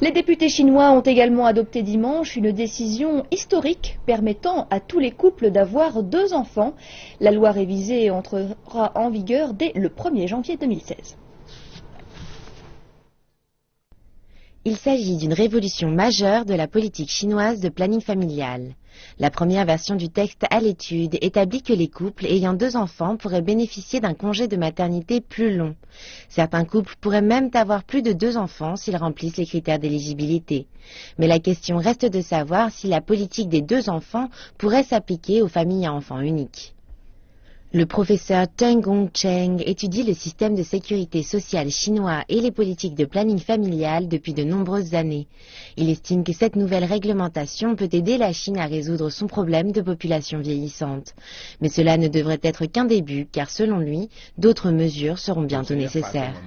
Les députés chinois ont également adopté dimanche une décision historique permettant à tous les couples d'avoir 2 enfants. La loi révisée entrera en vigueur dès le 1er janvier 2016. Il s'agit d'une révolution majeure de la politique chinoise de planning familial. La première version du texte à l'étude établit que les couples ayant 2 enfants pourraient bénéficier d'un congé de maternité plus long. Certains couples pourraient même avoir plus de 2 enfants s'ils remplissent les critères d'éligibilité. Mais la question reste de savoir si la politique des 2 enfants pourrait s'appliquer aux familles à enfants uniques. Le professeur Teng Gongcheng étudie le système de sécurité sociale chinois et les politiques de planning familial depuis de nombreuses années. Il estime que cette nouvelle réglementation peut aider la Chine à résoudre son problème de population vieillissante. Mais cela ne devrait être qu'un début, car selon lui, d'autres mesures seront bientôt nécessaires.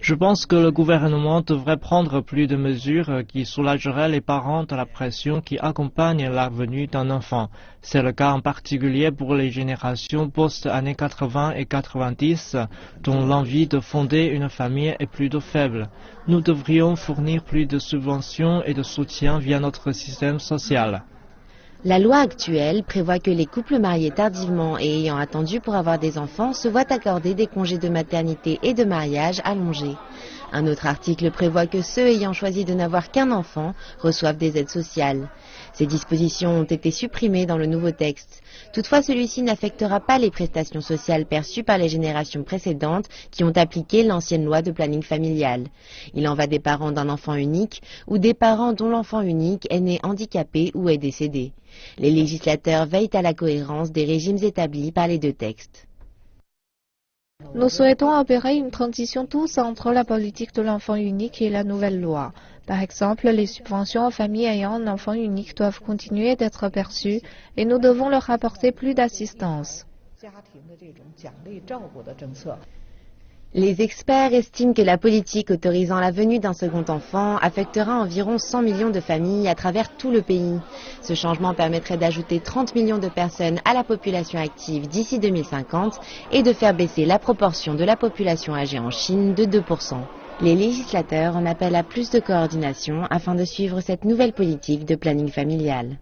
Je pense que le gouvernement devrait prendre plus de mesures qui soulageraient les parents de la pression qui accompagne la venue d'un enfant. C'est le cas en particulier pour les générations post-années 80 et 90, dont l'envie de fonder une famille est plutôt faible. Nous devrions fournir plus de subventions et de soutien via notre système social. La loi actuelle prévoit que les couples mariés tardivement et ayant attendu pour avoir des enfants se voient accorder des congés de maternité et de mariage allongés. Un autre article prévoit que ceux ayant choisi de n'avoir qu'un enfant reçoivent des aides sociales. Ces dispositions ont été supprimées dans le nouveau texte. Toutefois, celui-ci n'affectera pas les prestations sociales perçues par les générations précédentes qui ont appliqué l'ancienne loi de planning familial. Il en va des parents d'un enfant unique ou des parents dont l'enfant unique est né handicapé ou est décédé. Les législateurs veillent à la cohérence des régimes établis par les 2 textes. Nous souhaitons opérer une transition douce entre la politique de l'enfant unique et la nouvelle loi. Par exemple, les subventions aux familles ayant un enfant unique doivent continuer d'être perçues et nous devons leur apporter plus d'assistance. Les experts estiment que la politique autorisant la venue d'un second enfant affectera environ 100 millions de familles à travers tout le pays. Ce changement permettrait d'ajouter 30 millions de personnes à la population active d'ici 2050 et de faire baisser la proportion de la population âgée en Chine de 2%. Les législateurs en appellent à plus de coordination afin de suivre cette nouvelle politique de planning familial.